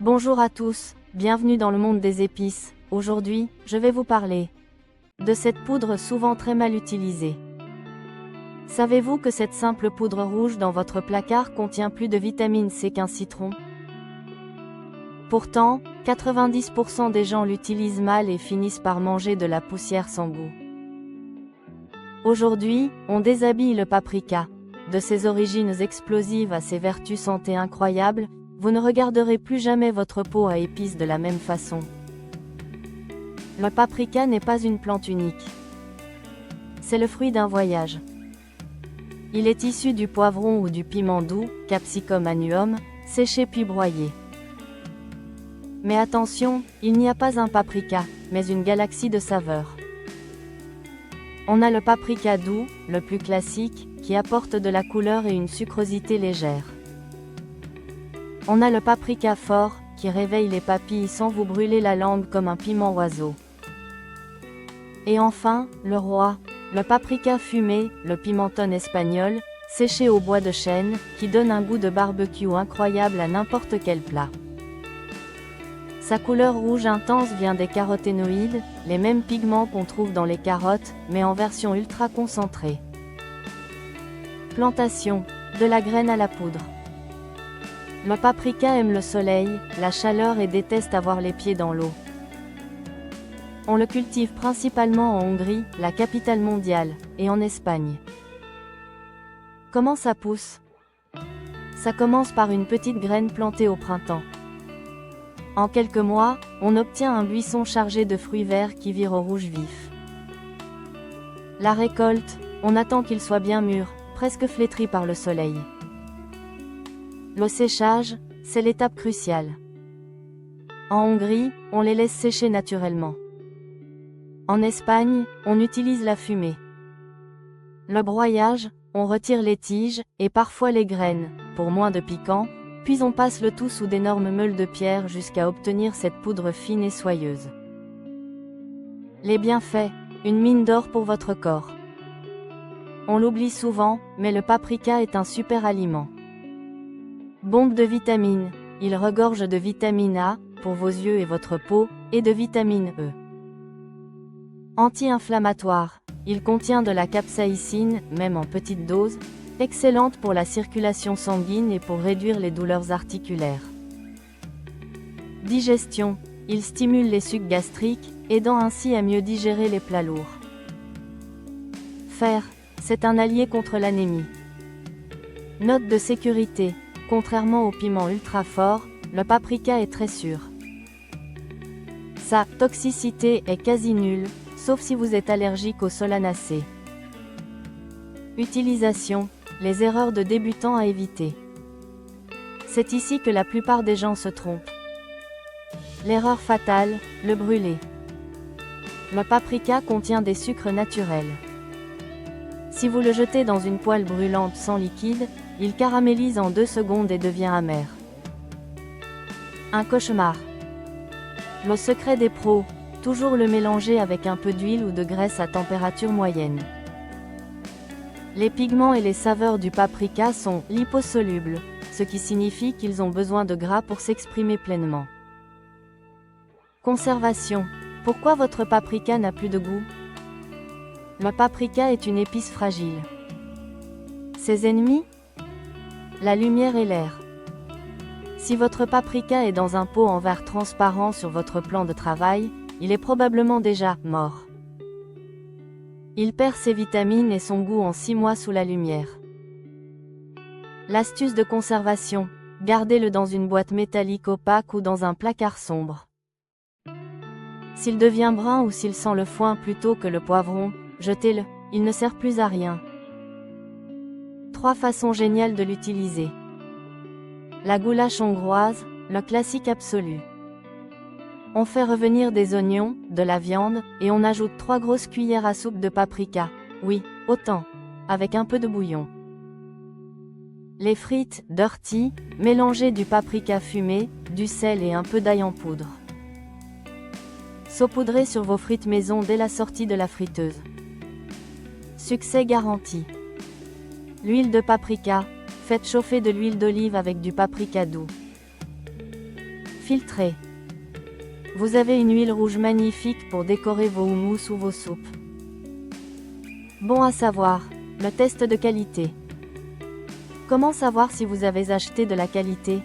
Bonjour à tous, bienvenue dans le monde des épices. Aujourd'hui, je vais vous parler de cette poudre souvent très mal utilisée. Savez-vous que cette simple poudre rouge dans votre placard contient plus de vitamine C qu'un citron? Pourtant, 90% des gens l'utilisent mal et finissent par manger de la poussière sans goût. Aujourd'hui, on déshabille le paprika. De ses origines explosives à ses vertus santé incroyables, vous ne regarderez plus jamais votre peau à épices de la même façon. Le paprika n'est pas une plante unique. C'est le fruit d'un voyage. Il est issu du poivron ou du piment doux, Capsicum annuum, séché puis broyé. Mais attention, il n'y a pas un paprika, mais une galaxie de saveurs. On a le paprika doux, le plus classique, qui apporte de la couleur et une sucrosité légère. On a le paprika fort, qui réveille les papilles sans vous brûler la langue comme un piment oiseau. Et enfin, le roi, le paprika fumé, le pimentón espagnol, séché au bois de chêne, qui donne un goût de barbecue incroyable à n'importe quel plat. Sa couleur rouge intense vient des caroténoïdes, les mêmes pigments qu'on trouve dans les carottes, mais en version ultra concentrée. Plantation, de la graine à la poudre. Le paprika aime le soleil, la chaleur et déteste avoir les pieds dans l'eau. On le cultive principalement en Hongrie, la capitale mondiale, et en Espagne. Comment ça pousse? Ça commence par une petite graine plantée au printemps. En quelques mois, on obtient un buisson chargé de fruits verts qui vire au rouge vif. La récolte, on attend qu'il soit bien mûr, presque flétri par le soleil. Le séchage, c'est l'étape cruciale. En Hongrie, on les laisse sécher naturellement. En Espagne, on utilise la fumée. Le broyage, on retire les tiges, et parfois les graines, pour moins de piquant, puis on passe le tout sous d'énormes meules de pierre jusqu'à obtenir cette poudre fine et soyeuse. Les bienfaits, une mine d'or pour votre corps. On l'oublie souvent, mais le paprika est un super aliment. Bombe de vitamines, il regorge de vitamine A, pour vos yeux et votre peau, et de vitamine E. Anti-inflammatoire, il contient de la capsaïcine, même en petite dose, excellente pour la circulation sanguine et pour réduire les douleurs articulaires. Digestion, il stimule les sucs gastriques, aidant ainsi à mieux digérer les plats lourds. Fer, c'est un allié contre l'anémie. Note de sécurité, contrairement au piment ultra fort, le paprika est très sûr. Sa toxicité est quasi nulle, sauf si vous êtes allergique aux solanacées. Utilisation, les erreurs de débutants à éviter. C'est ici que la plupart des gens se trompent. L'erreur fatale, le brûler. Le paprika contient des sucres naturels. Si vous le jetez dans une poêle brûlante sans liquide, il caramélise en 2 secondes et devient amer. Un cauchemar. Le secret des pros, toujours le mélanger avec un peu d'huile ou de graisse à température moyenne. Les pigments et les saveurs du paprika sont liposolubles, ce qui signifie qu'ils ont besoin de gras pour s'exprimer pleinement. Conservation. Pourquoi votre paprika n'a plus de goût? Le paprika est une épice fragile. Ses ennemis? La lumière et l'air. Si votre paprika est dans un pot en verre transparent sur votre plan de travail, il est probablement déjà mort. Il perd ses vitamines et son goût en 6 mois sous la lumière. L'astuce de conservation, gardez-le dans une boîte métallique opaque ou dans un placard sombre. S'il devient brun ou s'il sent le foin plutôt que le poivron, jetez-le, il ne sert plus à rien. 3 façons géniales de l'utiliser. La goulash hongroise, le classique absolu. On fait revenir des oignons, de la viande, et on ajoute 3 grosses cuillères à soupe de paprika. Oui, autant. Avec un peu de bouillon. Les frites, dirty, mélangez du paprika fumé, du sel et un peu d'ail en poudre. Saupoudrez sur vos frites maison dès la sortie de la friteuse. Succès garanti. L'huile de paprika, faites chauffer de l'huile d'olive avec du paprika doux. Filtré. Vous avez une huile rouge magnifique pour décorer vos houmous ou vos soupes. Bon à savoir, le test de qualité. Comment savoir si vous avez acheté de la qualité?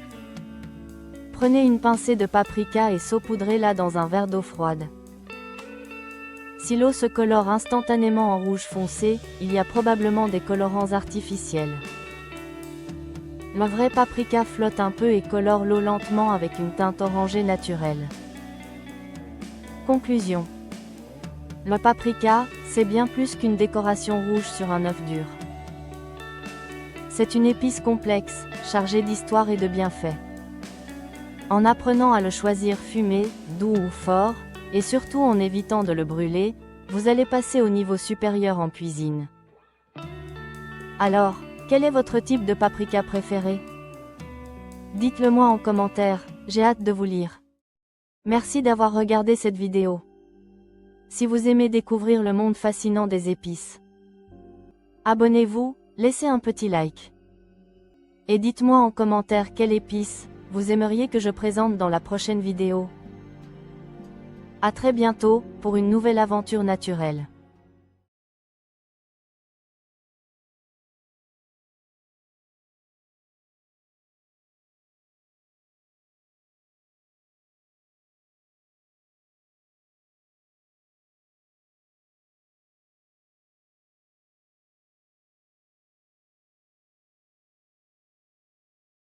Prenez une pincée de paprika et saupoudrez-la dans un verre d'eau froide. Si l'eau se colore instantanément en rouge foncé, il y a probablement des colorants artificiels. Le vrai paprika flotte un peu et colore l'eau lentement avec une teinte orangée naturelle. Conclusion. Le paprika, c'est bien plus qu'une décoration rouge sur un œuf dur. C'est une épice complexe, chargée d'histoire et de bienfaits. En apprenant à le choisir fumé, doux ou fort, et surtout en évitant de le brûler, vous allez passer au niveau supérieur en cuisine. Alors, quel est votre type de paprika préféré? Dites-le moi en commentaire, j'ai hâte de vous lire. Merci d'avoir regardé cette vidéo. Si vous aimez découvrir le monde fascinant des épices, abonnez-vous, laissez un petit like. Et dites-moi en commentaire quelle épice vous aimeriez que je présente dans la prochaine vidéo. À très bientôt, pour une nouvelle aventure naturelle.